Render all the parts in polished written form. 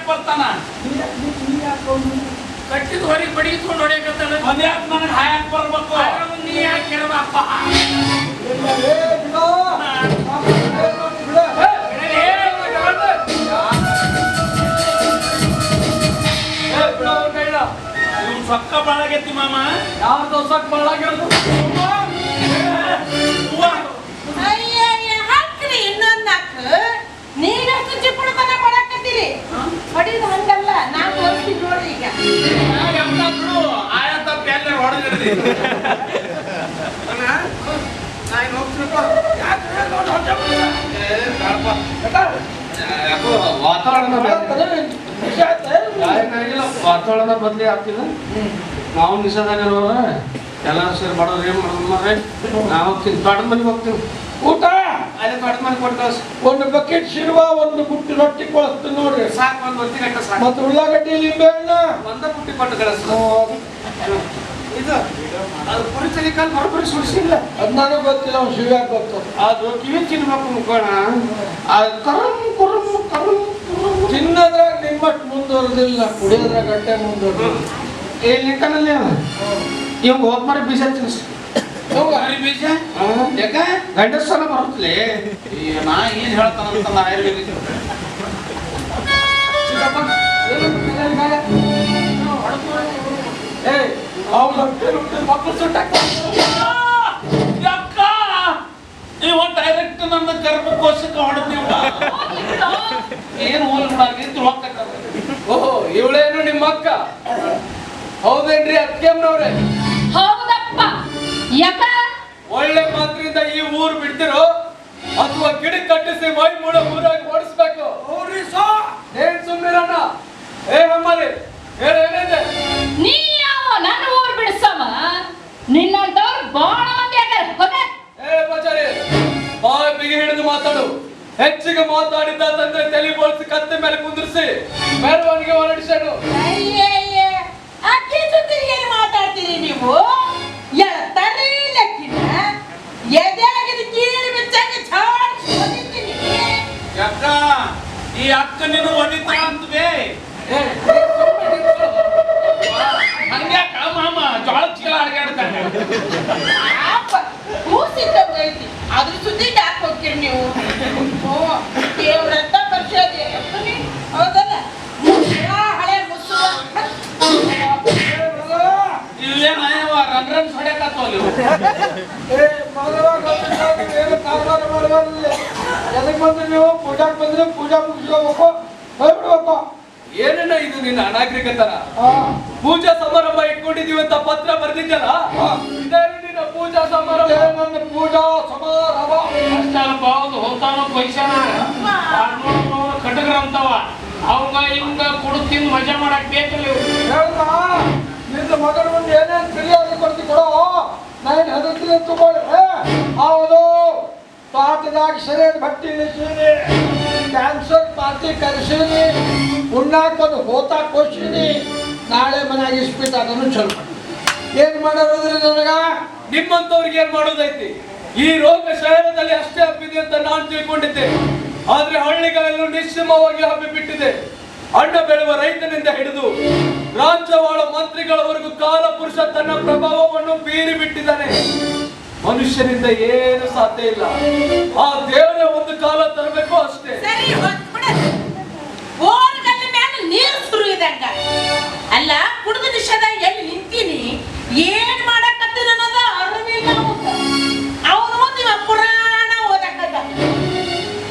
ಬರ್ತಾನ ಕಟ್ಟಿದ ಹೊರಗೆ ಬಡಿಗಿತ್ಕೊಂಡು ಹೊಡೆಯಕತ್ತಾನ ಅದ್ಯಾಕೆ ನನಗೆ ಹಾಯಕ್ ಬರ್ಬೇಕು ನೀ ಯಾಕೆ ಕೇಳಬಪ್ಪ ಸೊಕ್ಕ ಬಾಳಾಗೈತಿ ಮಾಮ ಯಾವ್ದು ಸೊಕ್ಕ ಬಾಳಾಗಿರೋದು ಹಾಕ್ರಿ ಇನ್ನೊಂದ್ ಹಾಕು ನೀನಷ್ಟು ಚಿಪ್ಪುಳತನ ಮಾಡಕತ್ತೀರಿ ಹೊಡಿದ ಹಂಗಲ್ಲ ನಾ ತೋರಿಸ್ತೀನಿ ನೋಡಿ ಈಗ ಆಯತ್ತ ಪ್ಯಾಲೆ ಹೊಡೆದಿಡ್ದಿ ವಾತಾವರಣ ಬದಲಿ ಆಗ್ತಿಲ್ಲ ನಾವು ನಿಷೇಧಾಗ ಎಲ್ಲ ಸೇರಿ ಮಾಡೋರು ಏನ್ ಮಾಡೋದು ನಾ ಹೋಗ್ತೀನಿ ತೋಟದ ಮನೆಗೆ ಹೋಗ್ತೀನಿ ಊಟ ಅದೇ ತೋಟದ ಮನೆ ಕೊಟ್ಟು ಕಳ್ಸಿ ಒಂದು ಬಕೆಟ್ ಶಿರ್ವ ಒಂದು ಬುಟ್ಟಿ ರೊಟ್ಟಿ ಕೊಳಿಸ್ತೀನಿ ನೋಡ್ರಿ ಸಾಕು ಒಂದು ಹೊತ್ತಿ ಗಂಟೆ ಸಾಕು ಮತ್ತೆ ಉಳ್ಳಾಗಡ್ಡಿ ಲಿಂಬೆ ಹಣ್ಣ ಒಂದ ಬುಟ್ಟಿ ಕೊಟ್ಟು ಕಳಿಸ್ತು ಇದು ಅದು ಪುರಿ ತೆಗಿಕಾಲ್ ಬರೋಬ್ಬರಿ ಸುಡಿಸಿಲ್ಲ ಅದ್ ನನಗೆ ಗೊತ್ತಿಲ್ಲ ಅವ್ನು ಶಿವ್ಯಾಗ ಗೊತ್ತು ಅದು ಕಿವಿ ತಿನ್ಬೇಕು ಮುಖೋಣ ಅದು ಕರಮ್ ಕರಮ್ ಕರಮ್ ತಿನ್ನೋದ್ರಾಗ ನಿಮ್ಮಷ್ಟು ಮುಂದುವರೆದಿಲ್ಲ ಕುಡಿಯೋದ್ರಾಗ ಗಂಟೆ ಮುಂದುವರೆದಿಲ್ಲ ಏ ಲೆಕ್ಕನಲ್ಲಿ ಇವಾಗ ಹೋದ್ಮಾರಿ ಬೀಜ ತಿನ್ನಿಸಿ ಬೀಜ ಯಾಕ ಗಂಡಸ್ಥಾನ ಬರುತ್ತಲೇ ನಾ ಏನ್ ಹೇಳ್ತಾನಂತ ಆಯುರ್ವೇದಿಕ್ ಮಕ್ಕಳು ಸುಟ್ಟಾಕ ನೀವು ಡೈರೆಕ್ಟ್ ನನ್ನ ಗರ್ಭಕೋಶಕ್ಕೆ ಹೊಡೆದ್ ನೀವು ಏನ್ ಹೋಲ್ಬಿಡಾಗಿತ್ತು ಹೋಗ್ತಕ್ಕ ಓಹೋ ಇವಳೇನು ನಿಮ್ಮ ಅಕ್ಕ ಹೌದೇನ್ರಿ ಅತ್ಕೆಮ್ನವ್ರೆ ಹೌದಪ್ಪ ಯಾಕ ಒಳ್ಳೆ ಮಾತ್ರಿಂದ ಈ ಊರು ಬಿಡ್ತಿರೋ ಅಥವಾ ಗಿಡ ಕಟ್ಟಿಸಿ ಮೈ ಮೂಡ ಊರಾಗಿ ಓಡಿಸ್ಬೇಕು ಏನ್ ಸುಮ್ಮನಿರಣ್ಣ ಏ ಹಮ್ಮರಿ ಏನೇನಿದೆ ನೀ ಯಾವ ನನ್ನ ಊರ್ ಬಿಡಿಸವ ನಿನ್ನಂತವ್ರು ಬಾಳ ಮಂದಿ ಆಗ್ಯಾರ ಹೋಗ ಏ ಬಚಾರಿ ಬಾಯ್ ಬಿಗಿ ಹಿಡಿದು ಮಾತಾಡು ಹೆಚ್ಚಿಗೆ ಮಾತಾಡಿದ್ದ ತಂದೆ ತಲೆ ಬೋಳ್ಸಿ ಕತ್ತೆ ಮೇಲೆ ಕುಂದಿರಿಸಿ ಮೆರವಣಿಗೆ ಹೊರಡಿಸೋಣ ಅಯ್ಯಯ್ಯ ಅಕ್ಕಿ ಜೊತೆ ಏನ್ ಮಾತಾಡ್ತೀರಿ ನೀವು ಎಳ್ತಾರಿ ಲೆಕ್ಕಿನ ಎದೆಯಾಗಿದ ಕೀಳಿ ಬಿಚ್ಚಾಗ ಚಾಡ್ಸಿ ಹೊಡಿತೀನಿ ಯಾಕ ಈ ಅಕ್ಕ ನೀನು ಒಲಿತ ಅಂತವೇ ಹಂಗ್ಯಾಕ ಮಾಮ ಜೋಳ ಚೀಲ ಅಡ್ಗಾಡ್ತಾನೆ ಕೂಸಿದ್ದೈತಿ ಅದ್ರ ಸುದ್ದಿ ಯಾಕೆ ಹೋಗ್ತೀರಿ ನೀವು ದೇವ್ರಂತ ಬರ್ಸೋದಿ ಹೌದಲ್ಲ ಹಳೆ ಮುಸುವ ಇವೇನ ರನ್ ರನ್ ಹೊಡ್ಯಾಕತ್ತವಲ್ಲಿ ಏ ಏನು ಕಾರಣ ಮಾಡಬಾರ್ದು ಎದಕ್ಕೆ ಬಂದ್ರೆ ನೀವು ಪೂಜಾಕ್ ಬಂದ್ರೆ ಪೂಜಾ ಮುಗಿಸ್ಕೋಬೇಕು ಹೋಗ್ಬಿಡ್ಬೇಕು ಏನೇನ ಇದು ನಿನ್ನ ಅನಾಗರಿಕತನ ಪೂಜಾ ಸಮಾರಂಭ ಇಟ್ಕೊಂಡಿದೀವಿ ಅಂತ ಪತ್ರ ಬರ್ದಿದ್ದಲ್ಲ ಇದೇನು ನಿನ್ನ ಪೂಜಾ ಸಮಾರಂಭ ನನ್ನ ಪೂಜಾ ಸಮಾರಂಭ ಅಷ್ಟಲ್ಪ ಹೌದು ಹೋಗ್ತಾನ ಪೈಸಾನ ಕಟಗ್ರ ಅಂತವ ಅವಂಗ ಹಿಂಗ ಕುಡುತ್ತಿಂದ ಮಜಾ ಮಾಡಕ್ ಬೇಕಲ್ಲ ಹೇಳ್ದ ನಿನ್ನ ಮಗನ ಮುಂದೆ ಏನೇನು ತಿಳಿಯಾಗಿ ಕೊಡ್ತಿ ಕೊಡೋ ನಾನು ಹೆದರ್ತೀನಿ ತಗೊಳ್ಳಿ ಹೌದು ತೋಟದಾಗ ಸರಿಯಾದ ಬಟ್ಟೆ ಇಳಿಸೀನಿ ಕ್ಯಾನ್ಸರ್ ಪಾರ್ಟಿ ಕರೆಸೀನಿ ಉಣ್ಣಾಕೊಂದು ಹೋತಾ ಕೊಡ್ಸೀನಿ ನಾಳೆ ಮನ್ಯಾಗ ಇಸ್ಪಿಟ್ ಅದನ್ನು ಚಲೋ ಏನ್ ಮಾಡೋದ್ರಿ ನನಗ ನಿಮ್ಮಂತವ್ರಿಗೆ ಏನ್ ಮಾಡೋದೈತಿ ಈ ರೋಗ ಶಹರದಲ್ಲಿ ಅಷ್ಟೇ ಹಬ್ಬಿದೆ ಅಂತ ನಾನು ತಿಳ್ಕೊಂಡಿದ್ದೆ ಆದ್ರೆ ಹಳ್ಳಿಗಳಲ್ಲೂ ನಿಶ್ಚಿಮವಾಗಿ ಹಬ್ಬಿಬಿಟ್ಟಿದೆ ಅಣ್ಣ ಬೆಳೆಯುವ ರೈತನಿಂದ ಹಿಡಿದು ರಾಜ್ಯವಾಳ ಮಂತ್ರಿಗಳವರೆಗೂ ಕಾಲ ಪುರುಷ ತನ್ನ ಪ್ರಭಾವವನ್ನು ಬೀರಿ ಬಿಟ್ಟಿದ್ದಾನೆ ಮನುಷ್ಯನಿಂದ ಏನು ಸಾಧ್ಯ ಇಲ್ಲ ಆ ದೇವರೇ ಒಂದು ಕಾಲ ತರಬೇಕು ಅಷ್ಟೇ ಸರಿ ಓರ್ಗಲ್ಲ ಮ್ಯಾಲ ನೀರು ಸುರು ಇದಂಗ ಅಲ್ಲ ಕುಡಿದ ನಿಷೇಧಾಗ ಎಲ್ಲಿ ನಿಂತೀನಿ ಏನ್ ಮಾಡಕತ್ತೀನಿ ಅನ್ನೋದ ಅರಿವಿಲ್ಲ ಅವನು ಮುಂದೆ ಇವ ಪುರಾಣ ಓದಕತ್ತ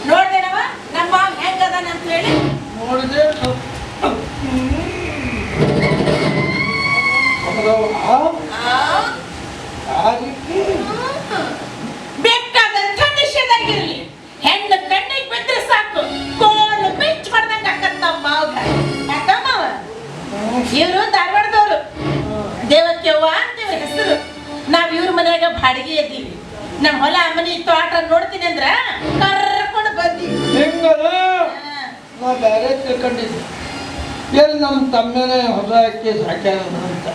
ನೋಡ್ದೇನವ ನಮ್ಮ ಮಾವ ಹೆಂಗದಾನ ಅಂತ ಹೇಳಿ ನೋಡಿದೆ ಬೇಕಾದಂಥ ನಿಷೇಧಾಗಿರ್ಲಿ ಹೆಣ್ಣು ಕಣ್ಣಿಗೆ ಬಿದ್ರೆ ಸಾಕು ಕೋಲು ಪಿಂಚ್ ಮಾಡ್ದಂಗ ಆಕತ್ತ ಮಾವ ಯಾಕ ಮಾವ ಇವರು ಧಾರವಾಡದವರು ದೇವಕ್ಯವ್ವ ಅಂತೇವ ಹೆಸರು ನಾವ್ ಇವ್ರ ಮನ್ಯಾಗ ಬಾಡಿಗೆ ಇದ್ದೀವಿ ನಮ್ಮ ಹೊಲ ಮನಿ ತೋಟ ನೋಡ್ತೀನಿ ಅಂದ್ರ ಕರ್ಕೊಂಡು ಬಂದೀವಿ ನಾ ಬೇರೆ ತಿಳ್ಕೊಂಡಿದ್ದೆ ಎಲ್ಲಿ ನಮ್ಮ ತಮ್ಮನೇ ಹೊಸ ಅಕ್ಕಿ ಸಾಕ್ಯಾರ ಅಂತ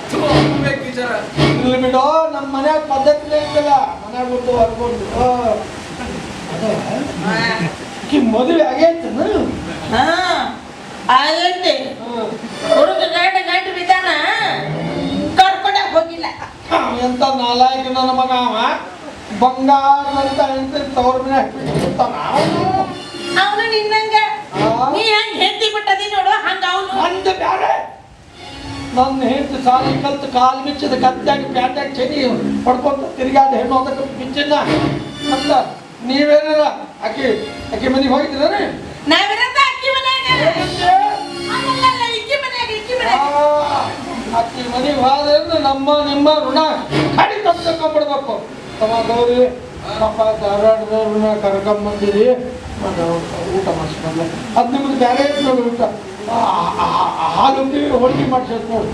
ಇಲ್ಲಿ ಬಿಡೋ ನಮ್ಮ ಮನ್ಯಾಗ ಪದ್ಧತಿ ಐತಲ್ಲ ಮನ್ಯಾಗ ಬಿಟ್ಟು ಹೊರ್ಕೊಂಡು ಮದುವೆ ಆಗೈತನ ಹಾ ಆಗೈತಿ ಹುಡುಗ ಗಂಟು ಬಿದ್ದಾನ ಕರ್ಕೊಂಡಾಗ ಹೋಗಿಲ್ಲ. ಎಂತ ನಾಲಾಯಕ ನನ್ನ ಮಗ ಅವ. ಬಂಗಾರದಂತ ಹೆಂಡತಿ ತವ್ರ ಮನೆ ಹಾಕ್ಬಿಟ್ಟಿರ್ತಾನ ಅವನು ನಿನ್ನಂಗ ನೀ ಹೆಂಗ್ ಹೆಂಡತಿ ಬಿಟ್ಟದಿ ನೋಡು ಹಂಗ ಅವನು ಅಂದ ಬ್ಯಾರೆ. ನನ್ನ ಹೆಂಡತಿ ಸಾಲಿ ಕಲ್ತು ಕಾಲು ಮಿಚ್ಚಿದ ಕತ್ತಾಗಿ ಪ್ಯಾಟ್ಯಾಗ ಚನಿ ಹೊಡ್ಕೊಂತ ತಿರುಗಾದ ಹೆಣ್ಣು ಅದಕ್ಕೆ ಮಿಂಚಿನ ಅಂತ ನೀವೇನಾರ ಆಕೆ ಮನೆಗೆ ಹೋಗಿದ್ದೀರ? ನಾವಿರೋದ ಅಕ್ಕಿ ಮನ್ಯಾಗ. ಅಲ್ಲಲ್ಲ, ಇಕ್ಕಿ ಮನ್ಯಾಗ. ಅಕ್ಕಿ ಮನೆಗೆ ಹೋದ್ರೆ ನಿಮ್ಮ ಋಣ ಕಡಿತ ತಕೊಂಡ್ಬಿಡ್ಬೇಕು. ತಮ್ಮ ಗೌರಿ ಪಾಪ ಧಾರವಾಡದವ್ರನ್ನ ಕರ್ಕೊಂಬಂದಿರಿ ಮತ್ತು ಊಟ ಮಾಡಿಸ್ಕೊಂಡ್ರೆ ಅದು ನಿಮ್ದು ಬೇರೆ ನೋಡಿ ಊಟ ಹಾಲು ಹೋಳಿಗೆ ಮಾಡಿಸೋದು ನೋಡಿ.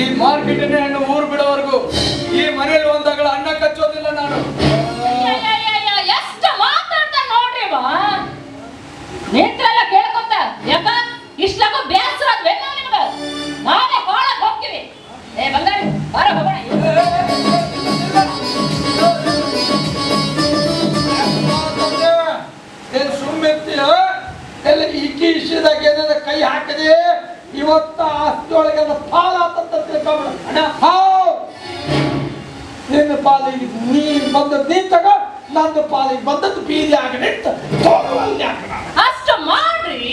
ಈ ಮಾರ್ಕೆಟಿನ ಹೆಣ್ಣು ಊರು ಬಿಡೋವರೆಗೂ ಈ ಮನೆಯಲ್ಲಿ ಒಂದಾಗಳ ಅನ್ನ ಕಚ್ಚೋದಿಲ್ಲ ನಾನು. ಎಷ್ಟು ಮಾತಾಡ್ತಾ ನೋಡ್ರಿ ನಿಂತ್ರೆಲ್ಲ ಕೇಳ್ಕೊಂತ ಯಾಕ ಇಷ್ಟಕ್ಕ ಬೇಸರ ಆದ್ವೇನೋ ನಿಮ್ಗ? ನಾನೇ ಹೊಳಗ್ ಹೋಗ್ತೀವಿ. ಏ ಬಂಗಾರಿ ಬಾರ ಹೋಗೋಣ. ಏನು ಸುಮ್ಮಿರ್ತೀಯ? ಎಲ್ಲ ಇಕ್ಕಿ ಇಶಿದಾಗ ಏನಾರ ಕೈ ಹಾಕದೆ ಇವತ್ತ ಆಸ್ತಿಯೊಳಗೆ ಪಾಲಾತಂತ ತಿಳ್ಕೊಂಬಿಡ. ನಿನ್ನ ಪಾಲಿಗೆ ನೀ ಬಂದದ್ದು ನೀ ತಗೋ, ನನ್ನ ಪಾಲಿಗೆ ಬಂದದ್ದು ಬೀದಿ ಆಗಲಿಟ್ಟು ಅಷ್ಟು ಮಾಡ್ರಿ.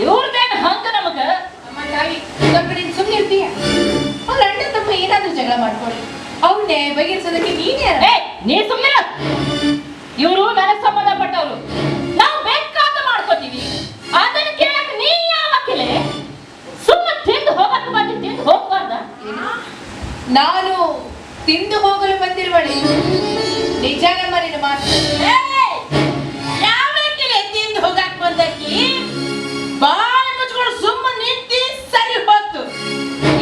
ಇವ್ರದೇನು ಹಂಗ ನಮಗ? ಅಮ್ಮ ತಾಯಿ ಸ್ವಲ್ಪ ನೀನು ಸುಮ್ಮನೆ ಇರ್ತೀಯ? ಅವ್ರ ಅಣ್ಣ ತಮ್ಮ ಏನಾದ್ರೂ ಜಗಳ ಮಾಡ್ಕೊಳ್ಳಿ, ಅವನ್ನೇ ಬಗೆಹರಿಸೋದಕ್ಕೆ ನೀನೇ. ನೀ ಸುಮ್ಮನೆ. ಇವರು ನನಗ್ ಸಂಬಂಧಪಟ್ಟವ್ರು, ನಾವು ಬೇಕಾದ ಮಾಡ್ಕೋತೀವಿ. ಅದನ್ನ ಕೇಳಕ್ ನೀ ಯಾವಕ್ಕಿಲೆ? ಸುಮ್ಮ ತಿಂದು ಹೋಗಕ್ ಬಂದು ತಿಂದು ಹೋಗ್ಬಾರ್ದ? ನಾನು ತಿಂದು ಹೋಗಲು ಬಂದಿರುವಳಿ. ನಿಜ ನಮ್ಮ ನಿನ್ನ ಮಾತು. ಯಾವಕ್ಕಿಲೆ ತಿಂದು ಹೋಗಾಕ್ ಬಂದಕ್ಕಿ? ಬಾಯಿ ಮುಚ್ಕೊಂಡು ಸುಮ್ಮ ನಿಂತಿ ಸರಿ ಹೋತು.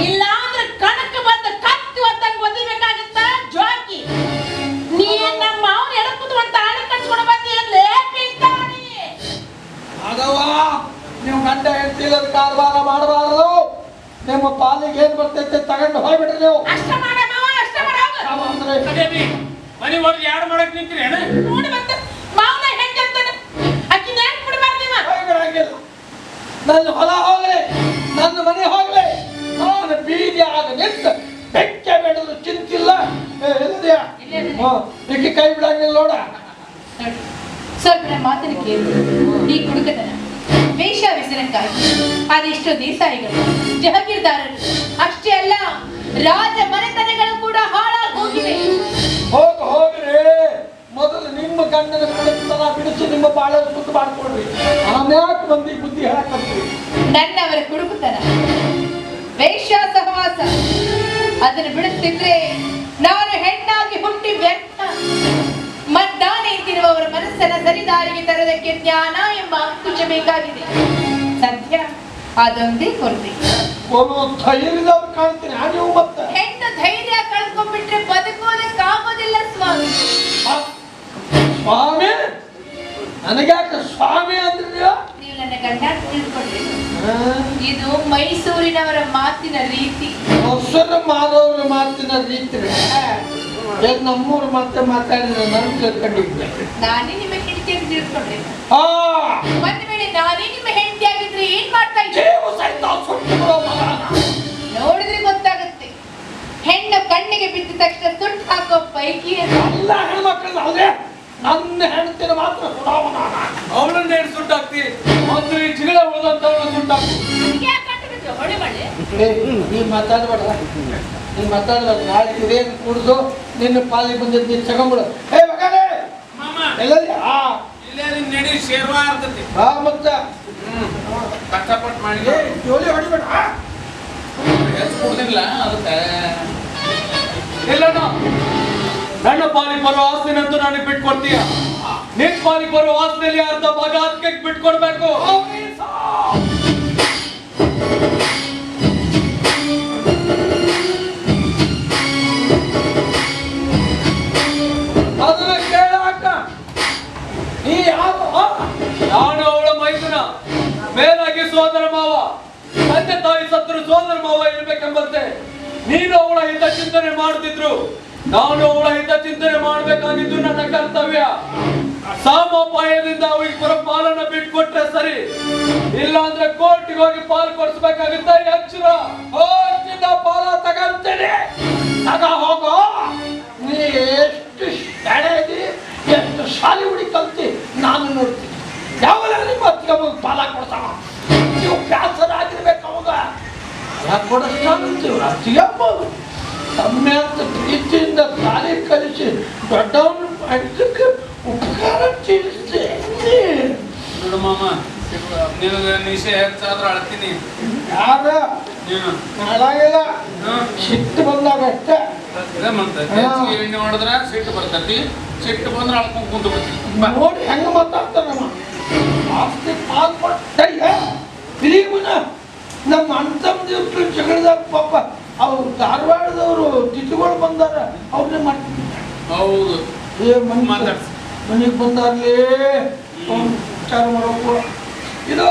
ಇಲ್ಲ ಅಂದ್ರೆ ಕಣಕ್ ಬಂದ ಕತ್ತಿ ಒತ್ತಂಗ್ ಒದಿಬೇಕಾಗತ್ತ ಜೋಕಿ. ನೀ ನಮ್ಮ ಅವನ ಎಡಕುದು ಅಂತ ಆಳೆ ಕಚ್ಕೊಂಡು ಬಂದಿ ಅಂದ್ರೆ ಪಿಂತಾಣಿ. ಆಗವ ನೀವು ಗಂಡ ಹೆಂಡತಿಲ್ಲ ಕಾರವಾರ ಮಾಡಬಾರದು. ನಿಮ್ಮ ಪಾಲಿಗೆ ಏನ್ ಬರ್ತೈತೆ ತಗೊಂಡು ಹೋಗ್ಬಿಡ್ರಿ ನೀವು. ಅಷ್ಟ ಮಾಡಮ್ಮ, ಅಷ್ಟ ಮಾಡೋದು. ಅಂದ್ರೆ ಮನೆ ಒಳಗೆ ಯಾರು ಮಾಡಕ್ ನಿಂತೀರಿ ಅಣ್ಣ? ನೋಡಿ ಮತ್ತೆ ಮಾವನ ಹೆಂಗಂತಾನೆ ಅಕ್ಕಿ ನ್ಯಾಕ್ ಬಿಡಬಾರ್ದಿವ. ಹೋಗ್ಬಿಡಂಗಿಲ್ಲ. ನನ್ನ ಹೊಲ ಹೋಗ್ಲಿ, ನನ್ನ ಮನೆ ಹೋಗ್ಲಿ, ನಾನು ಬೀದಿ ಆಗ ನಿಂತು ಬೆಕ್ಕೆ ಬೆಳೆದು ಚಿಂತಿಲ್ಲ. ಇಕ್ಕಿ ಕೈ ಬಿಡಂಗಿಲ್ಲ ನೋಡ. ನೋಡಿ, ಸ್ವಲ್ಪ ನನ್ನ ಮಾತನ್ನು ಕೇಳಿ. ಈ ಕುಡುಕತನ ವೇಷ ವ್ಯಸನಕ್ಕಾಗಿ ಅದೆಷ್ಟೋ ದೇಸಾಯಿಗಳು, ಜಹಗೀರ್ದಾರರು, ಅಷ್ಟೇ ಅಲ್ಲ ರಾಜ ಮನೆತನಗಳು ಕೂಡ ಹಾಳಾಗಿ ಹೋಗಿವೆ. ಹೋಗ್ರಿ, ಮೊದಲು ನಿಮ್ಮ ಗಂಡನ ಕುಡುಕತನ ಬಿಡಿಸಿ ನಿಮ್ಮ ಬಾಳೆ ಸುತ್ತು ಮಾಡ್ಕೊಡ್ರಿ. ಆಮ್ಯಾಕ್ ಮಂದಿ ಬುದ್ಧಿ ಹೇಳಕಂತೀವಿ. ನನ್ನವರ ಕುಡುಕತನ ವೇಷ ಸಹವಾಸ ಅದನ್ನು ಬಿಡುತ್ತಿದ್ರೆ ನಾನು ಹೆಣ್ಣಾಗಿ ಹುಟ್ಟಿ ವ್ಯರ್ಥ. ಮದ್ದಾನೆ ತಿರುವವರ ಮನಸ್ಸನ್ನ ಸರಿದಾರಿಗೆ ತರೋದಕ್ಕೆ ಜ್ಞಾನ ಎಂಬ ಅಂಕುಶ ಬೇಕಾಗಿದೆ. ಸದ್ಯ ಅದೊಂದೇ ಕೊರತೆ. ಒಂದು ಧೈರ್ಯದವ್ರು ಕಾಣ್ತೀನಿ ನೀವು ಮತ್ತೆ. ಹೆಣ್ಣು ಧೈರ್ಯ ಕಳ್ಕೊಂಡ್ಬಿಟ್ರೆ ಬದುಕೋದಕ್ಕಾಗೋದಿಲ್ಲ ಸ್ವಾಮಿ. ಸ್ವಾಮಿ ನನಗ್ಯಾಕೆ ಸ್ವಾಮಿ ಅಂದ್ರೆ ನೀವು ನನ್ನ ಗಂಡ ತಿಳ್ಕೊಂಡ್ರಿ. ಇದು ಮೈಸೂರಿನವರ ಮಾತಿನ ರೀತಿ. ಹೊಸರು ಮಾನವರ ಮಾತಿನ ರೀತಿ. ನಮ್ಮೂರು ಮತ್ತೆ ಮಾತಾಡಿದ್ರೆ ನಾನು ತಿಳ್ಕೊಂಡಿದ್ದೆ. ನಾನೇ ನಿಮ್ಮ ಹೆಂಡತಿ ಅಂತ ತಿಳ್ಕೊಂಡ್ರಿ. ಒಂದ್ ವೇಳೆ ನಾನೇ ನಿಮ್ಮ ಹೆಂಡತಿ ಆಗಿದ್ರೆ ಏನ್ ಮಾಡ್ತಾ ಇದ್ದೆ? ನೋಡಿದ್ರೆ ಗೊತ್ತಾಗುತ್ತೆ. ಹೆಣ್ಣು ಕಣ್ಣಿಗೆ ಬಿದ್ದ ತಕ್ಷಣ ಸುಟ್ಟು ಹಾಕೋ ಪೈಕಿ ಎಲ್ಲ ಹೆಣ್ಮಕ್ಳು ಅದೇ ನನ್ನ ಹೆಂಡತಿನ ಮಾತ್ರ ಸುಡಾವಣ. ಅವಳನ್ನ ಏನು ಸುಟ್ಟಾಕ್ತಿ? ಒಂದು ಈ ಜಿಗಳ ಉಳಿದಂತವಳು ಸುಟ್ಟಾಕ್ತಿ. ಹೊಳೆ ಮಾಡಿ ನೀನ್ ಮಾತಾಡ್ಬೇಡ, ನೀನ್ ಮಾತಾಡ್ಬೇಡ. ನಾಳೆ ಇದೇನು ಕುಡ್ದು ನಿನ್ನ ಪಾಲಿಗೆ ಬಂದಿದ್ದು ನೀನು ತಗೊಂಬಿಡು. ಮಗನೇ ಮಾಮ ಎಲ್ಲಲ್ಲಿ ಇಲ್ಲೇ ನಿನ್ ನಡಿ ಶೇರ್ವಾ ಇರ್ತೈತಿ. ಮತ್ತೆ ಕಷ್ಟಪಟ್ಟು ಮಾಡಿ ಜೋಲಿ ಹೊಡಿಬೇಡ. ಹೆಚ್ಚು ಕುಡ್ದಿಲ್ಲ ಅದಕ್ಕೆ. ಇಲ್ಲಣ್ಣ, ನನ್ನ ಪಾಲಿಗೆ ಬರೋ ಆಸ್ತಿನಂತೂ ನನಗೆ ಬಿಟ್ಕೊಡ್ತೀಯ. ನಿನ್ ಪಾಲಿಗೆ ಬರೋ ಆಸ್ತಿಯಲ್ಲಿ ಅರ್ಧ ಭಾಗ ಅದಕ್ಕೆ ಬಿಟ್ಕೊಡ್ಬೇಕು. ಅದನ್ನ ಕೇಳಾಕ ನೀ ಯಾರು? ನಾನು ಅವಳ ಮೈದುನ, ಮೇಲಾಗಿ ಸೋದರ ಮಾವ. ತಂದೆ ತಾಯಿ ಸತ್ತರು ಸೋದರ ಮಾವ ಇರ್ಬೇಕೆಂಬಂತೆ ನೀನು ಅವಳ ಹಿತ ಚಿಂತನೆ ಮಾಡುತ್ತಿದ್ರು. ನಾನು ಅವಳ ಹಿತ ಚಿಂತನೆ ಮಾಡಬೇಕಾಗಿದ್ದು ನನ್ನ ಕರ್ತವ್ಯ. ಸಾಮೋಪಾಯದಿಂದ ಅವಳಿಗೆ ಪರಪಾಲನ ಬಿಟ್ಕೊಟ್ರೆ ಆದ್ರೆ ಸರಿ, ಇಲ್ಲ ಅಂದ್ರೆ ಕೋರ್ಟಿಗೆ ಹೋಗಿ ಪಾಲ್ ಕೊಡಿಸ್ಬೇಕಾಗುತ್ತೆ. ಎಚ್ಚರ, ಕೋರ್ಟಿಂದ ಪಾಲ ತಗಂತೇನೆ. ತಗ ಹೋಗೋ. ನೀ ಎಷ್ಟು ಶಾಲೆ ಇದಿ, ಎಷ್ಟು ಶಾಲೆ ಹುಡಿ ಕಲ್ತಿ ನಾನು ನೋಡ್ತೀನಿ. ಯಾವಲ್ಲ ನಿಮ್ಮ ಅತ್ತಿಗೆ ಪಾಲ ಕೊಡ್ತಾವ. ನೀವು ಬ್ಯಾಸರ ಆಗಿರ್ಬೇಕು ಅವಾಗ. ಯಾಕೆ ಕೊಡಿಸ್ತಾನಂತೀವಿ ಅತ್ತಿಗೆ ಅಪ್ಪದು ತಮ್ಮೆ ಅಂತ ಪ್ರೀತಿಯಿಂದ ಶಾಲೆ ಕಲಿಸಿ ದೊಡ್ಡವನು ಅದಕ್ಕೆ ಉಪಕಾರ ತಿಳಿಸ್ತೇನೆ. ನೋಡು ಮಾಮ, ನಿನಗೆ ನಿಶೆ ಹೆಚ್ಚಾದ್ರೆ ಅಳ್ತೀನಿ. ಯಾರ ನೀನು ಹಾಳಾಗಿಲ್ಲ, ಸಿಟ್ಟು ಬಂದಾಗ ಅಷ್ಟೇ. ಇದೇ ಮತ್ತೆ ಹೆಚ್ಚಿಗೆ ಎಣ್ಣೆ ಹೊಡೆದ್ರೆ ಸಿಟ್ಟು ಬರ್ತೈತಿ, ಸಿಟ್ಟು ಬಂದ್ರೆ ಅಳ್ಕೊಂಡ್ ಕುಂತು ಬಿಡ್ತೀನಿ. ನೋಡಿ ಹೆಂಗ ಮಾತಾಡ್ತಾನಮ್ಮ. ಆಸ್ತಿ ಪಾಲ್ ಕೊಟ್ಟಯ್ಯ ತಿರುಗುನ ನಮ್ಮ ಅಣ್ತಮ್ಮದಿವ್ರು ಜಗಳದಾಗ ಪಾಪ ಅವ್ರು ಧಾರವಾಡದವರು ತಿಥಿಗಳು ಬಂದಾರ, ಅವ್ರನ್ನೇ ಮಾಡ್ತೀನಿ. ಹೌದು, ಏ ಮನೆ ಮಾತಾಡ್ಸಿ. ಮನೆಗೆ ಬಂದಾರ್ಲಿ ವಿಚಾರ ಮಾಡೋಕು. ಇದು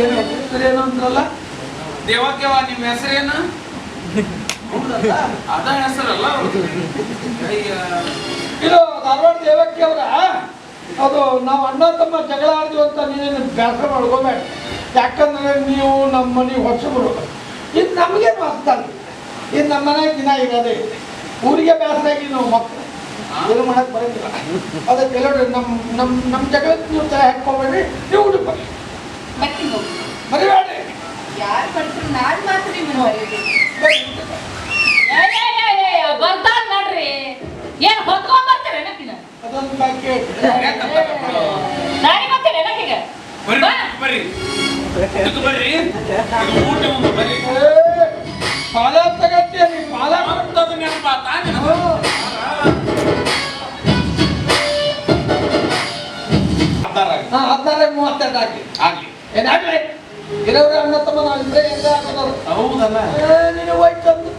ಏನು ಹೆಸರೇನು ಅಂದ್ರಲ್ಲ, ದೇವಕ್ಯವ ನಿಮ್ಮ ಹೆಸರೇನು? ಅದ ಹೆಸರಲ್ಲ ಅವ್ರ್ದು. ಇದು ಧಾರವಾಡ ದೇವಕ್ಕೆ ಅವರ. ಅದು ನಾವು ಅಣ್ಣ ತಮ್ಮ ಜಗಳ ಆಡ್ತೀವಿ ಅಂತ ನೀನೇನು ಬೇಸರ ಮಾಡ್ಕೋಬೇಡ. ಯಾಕಂದ್ರೆ ನೀವು ನಮ್ಮ ಮನೆಗೆ ಹೊಸಬರು. ಇದು ನಮಗೇನು ಅರ್ಥಲ್ಲ. ಇದು ನಮ್ಮ ಮನೆಗೆ ದಿನ ಇರೋದೇ ಇದೆ. ಊರಿಗೆ ಬೇಸರ ಆಗಿ ನಾವು ಮಕ್ಕಳು ಏನು ಮಾಡಕ್ ಬರೋದಿಲ್ಲ. ಅದಕ್ಕೆ ಎಲ್ಲರೂ ನಮ್ಮ ಜಗಳಕ್ಕೆ ನೀವು ತಲೆ ಹಾಕ್ಕೋಬೇಡ್ರಿ. ನೀವು ಊಟ ಬರ್ರಿ, ಬರ್ತೀನಿ ಹೋಗಿ. ಬರಿಬೇಡ್ರಿ. ಯಾರು ಬರ್ತಾರೆ? ನಾನು ಮಾತ್ರ ನಿಮ್ಮನ್ನು ಬರೆಯೋದು. ಬರ್ರಿ, ಊಟ ಬರ್ರಿ. ಬರ್ತಾರ ನೋಡ್ರಿ, ಏನ್ ಹೊತ್ಕೊಂಡ್ ಬರ್ತೀರ ನಕ್ಕಿನ ಅದೊಂದು ಬಾಕಿ ದಾರಿ ಬರ್ತೀರ ನಕ್ಕೀಗ ಬರ್ರಿ ಇದಕ್ಕೆ ಬರ್ರಿ, ಇದು ಊಟ ಒಂದು ಬರ್ರಿ. ಪಾಲ ತಗತ್ತೀರಿ, ಪಾಲ ಅಂತದ್ದು ನೆನಪಾತ ನಿನಗೆ? ಹಾ 16-32 ಆಗ್ಲಿ ಆಗ್ಲಿ, ಏನಾಗ್ಲಿ. ಇರೋರು ಅಣ್ಣ ತಮ್ಮ ನಾವು ಇಬ್ಬರೇ ಹೆಂಗ ಹಾಕೋದವ್ರು. ಹೌದಲ್ಲ. ನೀನು ಹೋಯ್ತಂದು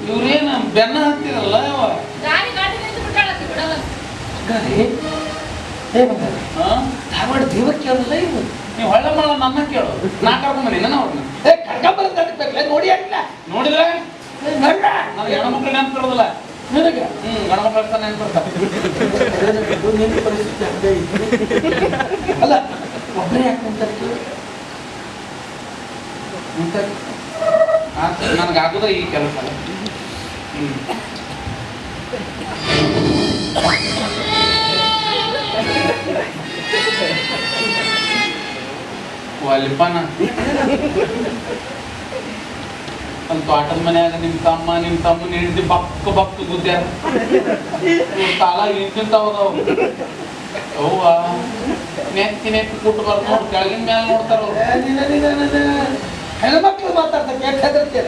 ಇವ್ರೇನ ಬೆನ್ನ ಹತ್ತಿರಲ್ಲ ಗಾಡಿ ಗಾಡಿ ನಿಂತು ಬಿಟ್ಟಾಳತ್ತಿ ಬಿಡಲ್ಲ. ಧಾರವಾಡ ದೇವಕ್ಕೆ ಅವರಲ್ಲ ಇವು. ನೀವು ಹೊಳ್ಳ ಮಾಡ ನನ್ನ ಕೇಳು, ನಾ ಕರ್ಕೊಂಬನಿ ನನ್ನ ಅವ್ರನ್ನ ಕರ್ಕೊಂಬರೋದು ನಡೀಬೇಕಲ್ಲ, ನೋಡಿ ಅಲ್ಲ ನೋಡಿದ್ರೆ ನೋಡ್ರ ನಾನು ಹೆಣ್ಮಕ್ಳು ನೆನ್ಪಿರೋದಿಲ್ಲ. ನಿನಗೆ ಗಣಮಕ್ಳು ನೆನ್ಪಿರ್ತಾರೆ. ನಿನ್ನ ಪರಿಸ್ಥಿತಿ ಹಂಗೆ ಇದೆ. ಅಲ್ಲ ಒಬ್ಬರೇ ಯಾಕೆ ನಿಂತಿರ್ತೀವಿ? ನನಗೆ ಆಗುದ ಈ ಕೆಲಸ. ಅಲ್ಲಿಪ್ಪನ ಅಲ್ಲಿ ತೋಟದ ಮನ್ಯಾಗ ನಿಮ್ಮ ತಮ್ಮನ ಹಿಡಿದು ಬಕ್ಕ ಗುದ್ದ್ಯಾರ. ಕಾಲ ಇಂತಿಂತಾವದವು. ಅವ್ವ ನೆತ್ತಿ ಕುಟ್ಟು ಬರ್ದು ನೋಡಿ ಕೆಳಗಿನ ಮ್ಯಾಲ ನೋಡ್ತಾರ ಅವ್ರು. ಹೆಣ್ಮಕ್ಳು ಮಾತಾಡ್ತಕ್ಕೆ ಯಾಕೆ ಹೆದರ್ತೀರ?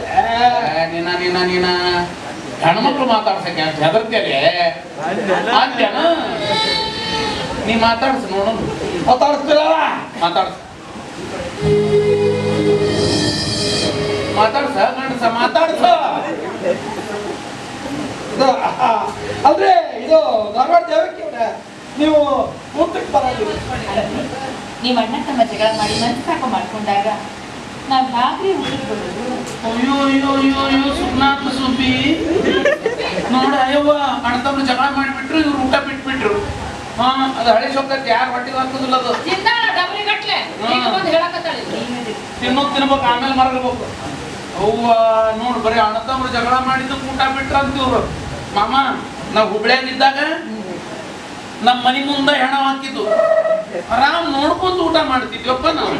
ನೀನ ಹೆಣ್ಮಕ್ಳು ಮಾತಾಡ್ಸಕ್ಕೆ ಹೆದರ್ತೀರಿ ಅಂತ್ಯಾನ? ನೀ ಮಾತಾಡ್ಸ ನೋಡೋಣ. ಮಾತಾಡ್ತೀರಲ್ಲ? ಮಾತಾಡ್ಸ ಗಂಡಸ ಮಾತಾಡ್ಸ. ಅಲ್ರಿ ಇದು ಧಾರವಾಡ ದೇವಕ್ಕೆ ಅವ್ರೆ, ನೀವು ಊಟಕ್ಕೆ ಬರೋದಿಲ್ಲ. ನೀವು ಅಣ್ಣ ತಮ್ಮ ಜಗಳ ಮಾಡಿ ಮನಸ್ಸು ಸಾಕು ಮಾಡ್ಕೊಂಡಾಗ ನಾವು ಯಾಕ್ರಿ ಊಟಕ್ಕೆ ಬರೋದು? ಅಯ್ಯೋ ಸುಮ್ನಾಥ ಸುಬ್ಬಿ ನೋಡ. ಅಯ್ಯವ್ವ ಅಣ್ಣತಮ್ಮ ಜಗಳ ಮಾಡಿಬಿಟ್ರು, ಇವ್ರು ಊಟ ಬಿಟ್ಬಿಟ್ರು. ಅದು ಹಳೆ ಶಬ್ದಕ್ಕೆ ಯಾರು ಹೊಟ್ಟಿಗೆ ಹಾಕೋದಿಲ್ಲ. ಅದು ತಿಂದಾಳ ಡಬ್ರಿ ಗಟ್ಲೆ ಈಗ ಬಂದು ಹೇಳಕತ್ತಾಳೆ. ತಿನ್ಬೇಕು, ಆಮೇಲೆ ಮರಗಬೇಕು. ಅವ್ವ ನೋಡು, ಬರೀ ಅಣ್ಣತಮ್ಮ ಜಗಳ ಮಾಡಿದ್ದು ಊಟ ಬಿಟ್ರ ಅಂತ ಇವ್ರು. ಮಾಮ ನಾವು ಹುಬ್ಳ್ಯಾಗಿದ್ದಾಗ ನಮ್ಮ ಮನೆ ಮುಂದೆ ಹೆಣ ಹಾಕಿದ್ದು ಆರಾಮ್ ನೋಡ್ಕೊಂಡು ಊಟ ಮಾಡ್ತಿದ್ವಪ್ಪ ನಾವು.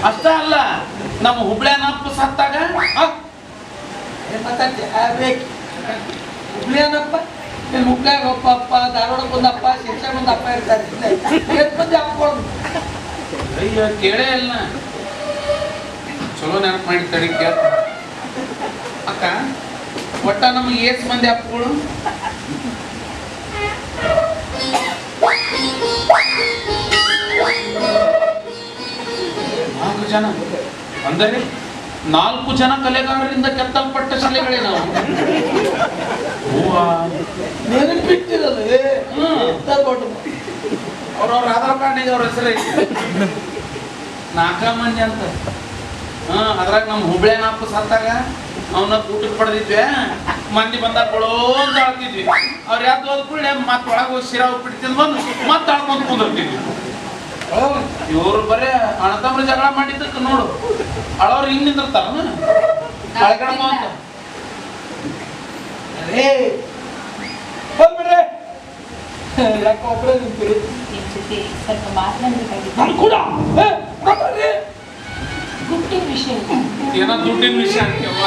ಅಷ್ಟ ಅಲ್ಲ, ನಮ್ಮ ಹುಬ್ಳ್ಯಾನಪ್ಪ ಸತ್ತಾಗ ಹುಬ್ಳಿಯನಪ್ಪ ನಿಮ್ಮ ಹುಬ್ಳ್ಯಾಗ ಒಬ್ಬ ಅಪ್ಪ, ಧಾರವಾಡಕ್ಕೆ ಒಂದಪ್ಪ, ಶಿರ್ಷಾಗ ಒಂದಪ್ಪ ಇರ್ತಾರೆ. ಎಷ್ಟು ಮಂದಿ ಅಪ್ಪಗಳು? ಅಯ್ಯ ಕೇಳೇ ಇಲ್ಲ. ಚಲೋ ನೆನಪು ಮಾಡಿ ತಡಿ ಕೇಳ ಅಕ್ಕ. ಒಟ್ಟ ನಮಗೆ ಏಸ್ ಮಂದಿ ಅಪ್ಪಗಳು? 4 ಜನ. ಅಂದರೆ 4 ಜನ ಕಲೆಗಾರರಿಂದ ಕೆತ್ತಲ್ಪಟ್ಟ ಶಿಲೆಗಳೇ ನಾವು. ನೆನಪಿಟ್ಟಿರಲ್ಲ ಅವ್ರವ್ರ ಆಧಾರ್ ಕಾರ್ಡ್ನಾಗ ಅವ್ರ ಹೆಸರು ಐತಿ. 4 ಮಂದಿ ಅಂತ. ಅದ್ರಾಗ ನಮ್ಮ ಹುಬ್ಳ್ಯಾನಪ್ಪ ಸತ್ತಾಗ ಅವನ್ನ ಊಟಕ್ಕೆ ಪಡೆದಿದ್ವಿ. ಮಂದಿ ಬಂದಾಗ ಕೊಳೋ ಅಂತ ಆಡ್ತಿದ್ವಿ. ಅವ್ರು ಯಾವ್ದು ಹೋದ ಕೂಡಲೇ ಮತ್ತೆ ಒಳಗೆ ಹೋಗಿ ಶಿರಾ ಉಪ್ಪಿಟ್ಟು ತಿಂದು ಬಂದು ಮತ್ತೆ ಆಡ್ಕೊಂಡು ಕುಂದಿರ್ತೀವಿ. ಇವ್ರು ಬರೇ ಅಣ್ಣತಮ್ರ ಜಗಳ ಮಾಡಿದ್ದಕ್ಕೆ ನೋಡು ಅಳವ್ರು ಹಿಂಗ್ ನಿಂದಿರ್ತಾರ ಅಳ್ಕಣಮ್ಮ ಅಂತ. ಅರೇ ಬಂದ್ಬಿಡ್ರೆ ಯಾಕೆ ಒಬ್ಬರೇ ನಿಂತೀರಿ? ನಿಮ್ ಜೊತೆ ಸ್ವಲ್ಪ ಮಾತನಾಡಬೇಕಾಗಿತ್ತು. ನಾನು ಕೂಡ ಬರ್ರಿ. ಗುಟ್ಟಿನ ವಿಷಯ ಏನೋ ದುಡ್ಡಿನ ವಿಷಯ ಅಂತೀವ,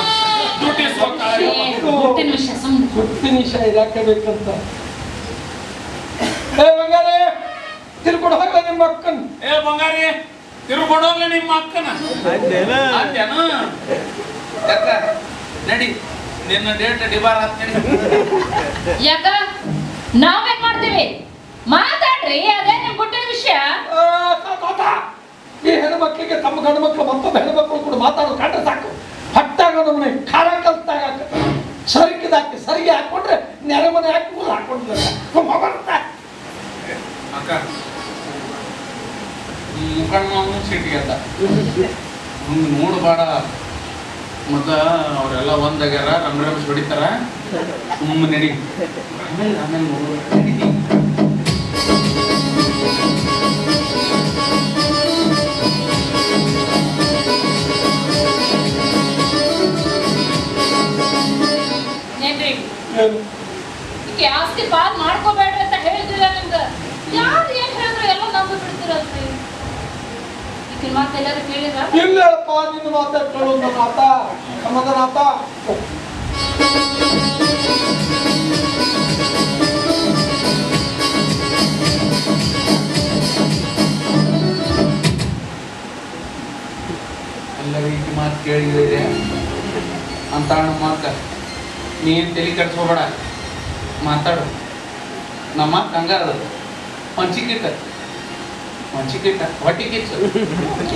ದುಡ್ಡು ಇಸ್ಕೊತಾಳೆ. ಗುಟ್ಟಿನ ವಿಷಯ ಸುಮ್ಮನೆ ಗುಟ್ಟಿ ನಿಮಿಷ ಇದಾಕೆ ಬೇಕಂತ. ಏ ಬಂಗಾರಿ ತಿರ್ಕೊಂಡು ಹೋಗ್ಲ ನಿಮ್ಮ ಅಕ್ಕನ್. ಏ ಬಂಗಾರಿ ತಿರುಗೊಂಡೋಗ್ಲ ನಿಮ್ಮ ಅಕ್ಕನ ಅಂದ್ಯಾನ ಯಾಕ ನಡಿ ನಿನ್ನ ಡೇಟ್ ಡಿಬಾರ್ ಆತ್ ನಡಿ. ಯಾಕ ನಾವೇನ್ ಮಾಡ್ತೀವಿ ಮಾತಾಡ್ರಿ, ಅದೇ ನಿಮ್ ಗುಟ್ಟಿನ ವಿಷಯ. ಈ ಹೆಣ್ಮಕ್ಳಿಗೆ ತಮ್ಮ ಗಂಡು ಮಕ್ಕಳು ಮತ್ತೊಬ್ಬ ಹೆಣ್ಮಕ್ಳು ಕೂಡ ಮಾತಾಡೋದು ಕಂಡ್ರೆ ಸಾಕು ಹಟ್ಟಾಗ ನಮ್ಮನೆ ಖಾರ ಕಲ್ತಾಗ ಸರಿಕಿದಾಕಿ ಸರಿಗೆ ಹಾಕೊಂಡ್ರೆ ನೆರೆಮನೆ ಹಾಕಿ ಊರು ಹಾಕೊಂಡ್ರೆ ಅಕ್ಕ ಈ ಮುಖಂಡ ಸಿಟ್ಟಿಗೆ ಅಂತ ಹಂಗೆ ನೋಡಬೇಡ. ಮೊದ್ಲ ಅವರೆಲ್ಲ ಒಂದಾಗ್ಯಾರ ರಮೇಶ್ ಹೊಡಿತಾರ ಸುಮ್ಮನೆ ನಡಿ. ಆಮೇಲೆ ನಡೀತಿ. ಏನ್ರಿ ಈಕೆ ಆಸ್ತಿ ಪಾಲ್ ಮಾಡ್ಕೋಬೇಡ್ರಿ ಅಂತ ಹೇಳಿದಿರ ನಿಮ್ಗ ಯಾರು ಏನ್ ಹೇಳಿದ್ರು ಎಲ್ಲ ನಂಬಿ ಬಿಡ್ತಿರಲ್ರಿ. ಈಕಿನ ಮಾತು ಎಲ್ಲರೂ ಕೇಳಿದ್ರ? ಇಲ್ಲ ಹೇಳಪ್ಪ ನಿನ್ನ ಮಾತಾಡ್ಕೊಳ್ಳೋ ನನ್ನ ಆತ ಸಮಾಧಾನ ಆತ. ಎಲ್ಲರೂ ಈ ಮಾತು ಕೇಳಿದ್ರೆ ಅಂತ ಮಾತ ನೀನು ತಲೆ ಕಟ್ಸ್ಕೋಬೇಡ, ಮಾತಾಡು. ನಮ್ಮ ಮಾತು ಹಂಗಾರ ಮಂಚಿಕಿಟ್ಟ ಹೊಟ್ಟಿ ಕಿಚ್ಚು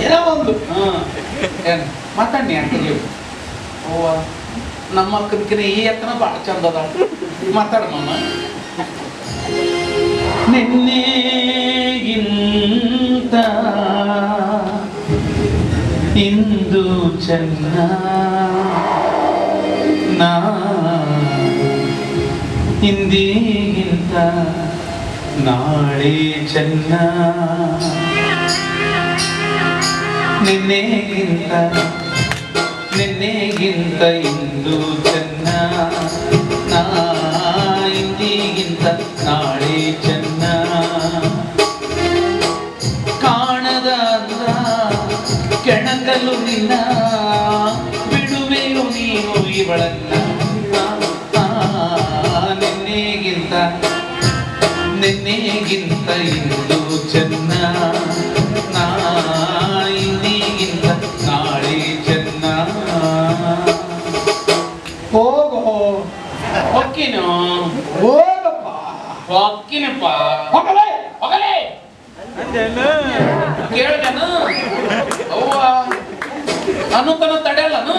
ಏನೋ ಒಂದು ಏನು ಮಾತಾಡಿ ಅಂತಲ್ಲಿ ಅವ್ವ ನಮ್ಮ ಅಕ್ಕನಕಿನ ಈ ಅಕ್ಕನ ಭಾಳ ಚಂದ ಅದ. ಮಾತಾಡು ಮಾಮ. ನಿನ್ನೆಗಿಂತ ಇಂದು ಚೆನ್ನ ನಾ ಇಂದಿಗಿಂತ ನಾಳೆ ಚೆನ್ನ ನಿನ್ನೆಗಿಂತ ಇಂದು ಚೆನ್ನ ನಾ ಇಂದಿಗಿಂತ ನಾಳೆ ಚೆನ್ನ ಕಾಣದ ಕೆಣಕಲು ನಿನ್ನ ಬಿಡುವೆಯು ನೀನು ಇವಳನ್ನ ನಿನ್ನೆಗಿಂತ ಇಂದು ಚೆನ್ನ ನಾ ಇಂದಿಗಿಂತ ನಾಳೆ ಚೆನ್ನ. ಹೋಗೋ ಹೊಕ್ಕಿನು ಹೋಗಪ್ಪ ಹೊಕ್ಕಿನಪ್ಪ ಹೋಗಲೇ ಹೋಗಲೇ ಕೇಳ್ದನು ಅವ್ವ ಅನ್ನತನ ತಡೆಯಲ್ಲನು